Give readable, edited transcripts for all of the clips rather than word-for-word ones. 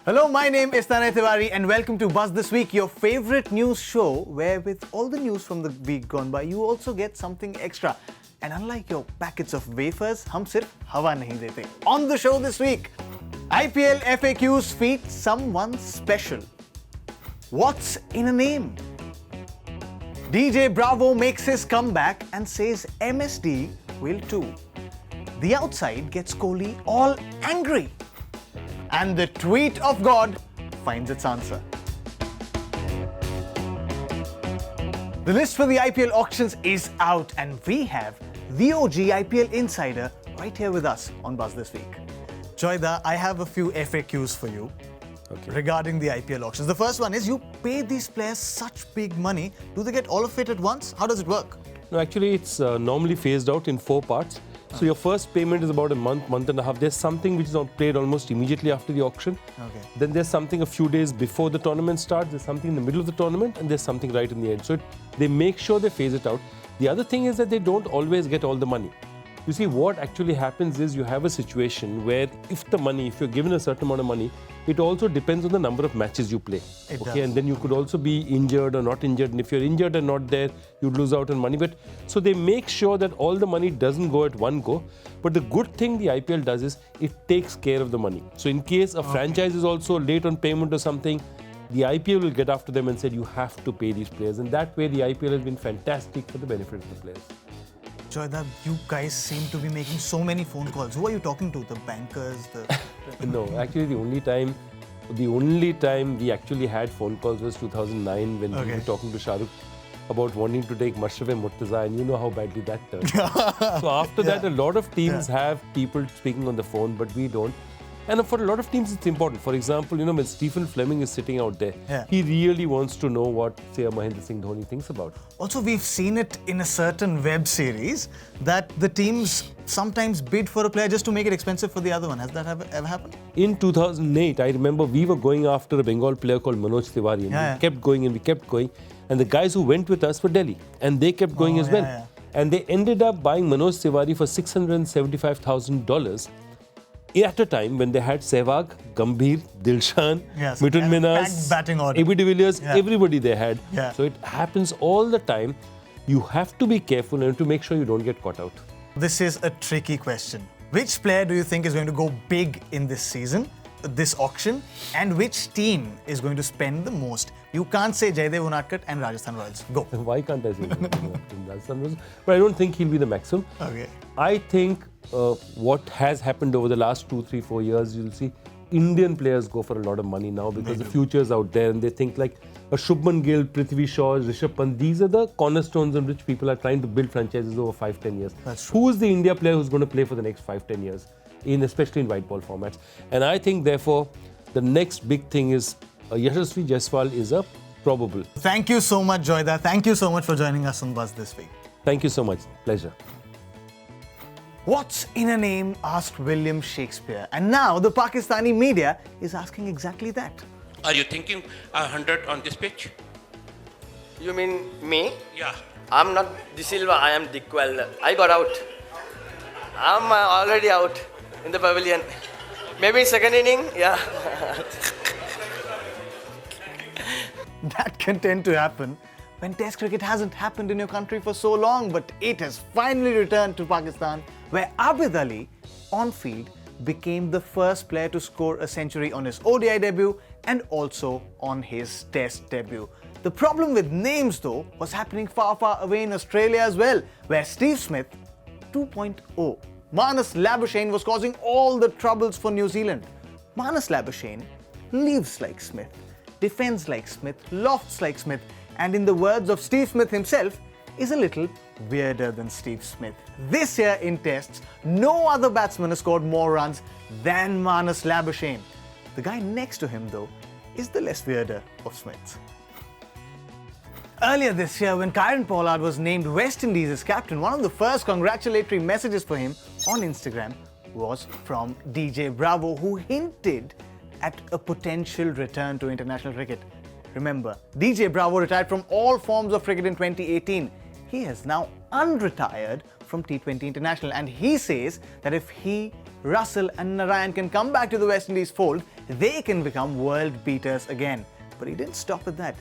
Hello, my name is Tanay Tiwari and welcome to Buzz This Week, your favorite news show where with all the news from the week gone by, you also get something extra. And unlike your packets of wafers, hum sirf hawa nahi dete. On the show this week, IPL FAQs feat someone special. What's in a name? DJ Bravo makes his comeback and says MSD will too. The outside gets Kohli all angry. And the tweet of God finds its answer. The list for the IPL auctions is out and we have the OG IPL insider right here with us on Buzz This Week. Joyda, I have a few FAQs for you regarding the IPL auctions. The first one is, you pay these players such big money. Do they get all of it at once? How does it work? No, actually, it's normally phased out in 4 parts. So your first payment is about a month and a half. There's something which is paid almost immediately after the auction. Okay. Then there's something a few days before the tournament starts. There's something in the middle of the tournament, and there's something right in the end. So they make sure they phase it out. The other thing is that they don't always get all the money. You see, what actually happens is you have a situation where if you're given a certain amount of money, it also depends on the number of matches you play. It does. And then you could also be injured or not injured. And if you're injured and not there, you lose out on money. But so they make sure that all the money doesn't go at one go. But the good thing the IPL does is it takes care of the money. So in case a franchise is also late on payment or something, the IPL will get after them and say, you have to pay these players. And that way the IPL has been fantastic for the benefit of the players. Joyda, you guys seem to be making so many phone calls. Who are you talking to? The bankers? No, actually the only time we actually had phone calls was 2009 when we were talking to Shah Rukh about wanting to take Mashrafe Murtaza, and you know how badly that turned. So after that, a lot of teams have people speaking on the phone, but we don't. And for a lot of teams, it's important. For example, when Stephen Fleming is sitting out there, he really wants to know what, say, Mahendra Singh Dhoni thinks about. Also, we've seen it in a certain web series that the teams sometimes bid for a player just to make it expensive for the other one. Has that ever happened? In 2008, I remember we were going after a Bengal player called Manoj Tiwari, and we kept going and we kept going. And the guys who went with us were Delhi, and they kept going as well. And they ended up buying Manoj Tiwari for $675,000 at a time when they had Sehwag, Gambhir, Dilshan, Mithun Minhas, AB de Villiers, everybody they had. So it happens all the time. You have to be careful and to make sure you don't get caught out. This is a tricky question. Which player do you think is going to go big in this season, this auction, and which team is going to spend the most? You can't say Jaydev Unadkat and Rajasthan Royals. Go. Why can't I say Rajasthan Royals? But I don't think he'll be the maximum. Okay. I think what has happened over the last 2, 3, 4 years, you'll see Indian players go for a lot of money now because the future's out there, and they think like a Shubman Gill, Prithvi Shaw, Rishabh Pant. These are the cornerstones on which people are trying to build franchises over 5, 10 years. That's true. Who is the India player who's going to play for the next 5, 10 years, especially in white ball formats? And I think, therefore, the next big thing is Yashasvi Jaiswal is a probable. Thank you so much, Joyda. Thank you so much for joining us on Buzz This Week. Thank you so much. Pleasure. What's in a name? Asked William Shakespeare. And now the Pakistani media is asking exactly that. Are you thinking 100 on this pitch? You mean me? Yeah. I'm not De Silva, I am Dick Queller. I got out. I'm already out in the pavilion. Maybe second inning, yeah. That can tend to happen when Test cricket hasn't happened in your country for so long, but it has finally returned to Pakistan, where Abid Ali, on field, became the first player to score a century on his ODI debut and also on his Test debut. The problem with names, though, was happening far, far away in Australia as well, where Steve Smith 2.0, Marnus Labuschagne, was causing all the troubles for New Zealand. Marnus Labuschagne leaves like Smith, defends like Smith, lofts like Smith, and in the words of Steve Smith himself, is a little weirder than Steve Smith. This year in Tests, no other batsman has scored more runs than Marnus Labuschagne. The guy next to him, though, is the less weirder of Smiths. Earlier this year, when Kieron Pollard was named West Indies' captain, one of the first congratulatory messages for him on Instagram was from DJ Bravo, who hinted at a potential return to international cricket. Remember, DJ Bravo retired from all forms of cricket in 2018. He has now unretired from T20 International, and he says that if he, Russell and Narayan can come back to the West Indies fold, they can become world beaters again. But he didn't stop at that.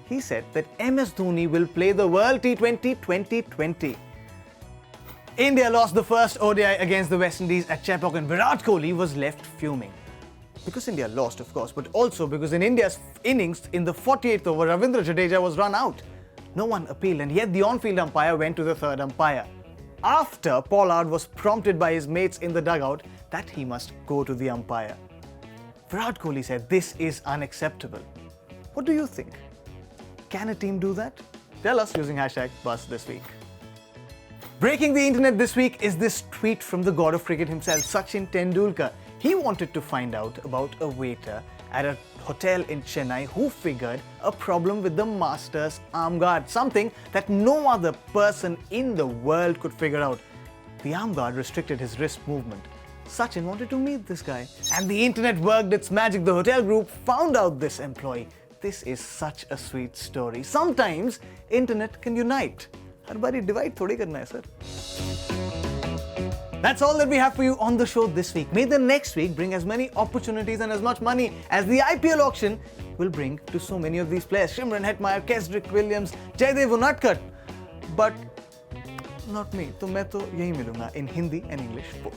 He said that MS Dhoni will play the World T20 2020. India lost the first ODI against the West Indies at Chepauk and Virat Kohli was left fuming. Because India lost, of course, but also because in India's innings in the 48th over, Ravindra Jadeja was run out. No one appealed, and yet the on-field umpire went to the third umpire. After Pollard was prompted by his mates in the dugout that he must go to the umpire. Virat Kohli said, "This is unacceptable." What do you think? Can a team do that? Tell us using #BuzzThisWeek. Breaking the internet this week is this tweet from the god of cricket himself, Sachin Tendulkar. He wanted to find out about a waiter at a hotel in Chennai who figured a problem with the master's arm guard, something that no other person in the world could figure out. The arm guard restricted his wrist movement. Sachin wanted to meet this guy, and the internet worked its magic. The hotel group found out this employee. This is such a sweet story. Sometimes internet can unite. हर बारी divide थोड़ी करना है, sir. That's all that we have for you on the show this week. May the next week bring as many opportunities and as much money as the IPL auction will bring to so many of these players. Shimron Hetmeyer, Kesrick Williams, Jaydev Unadkat. But not me. तो मैं तो यही मिलूंगा in Hindi and English both.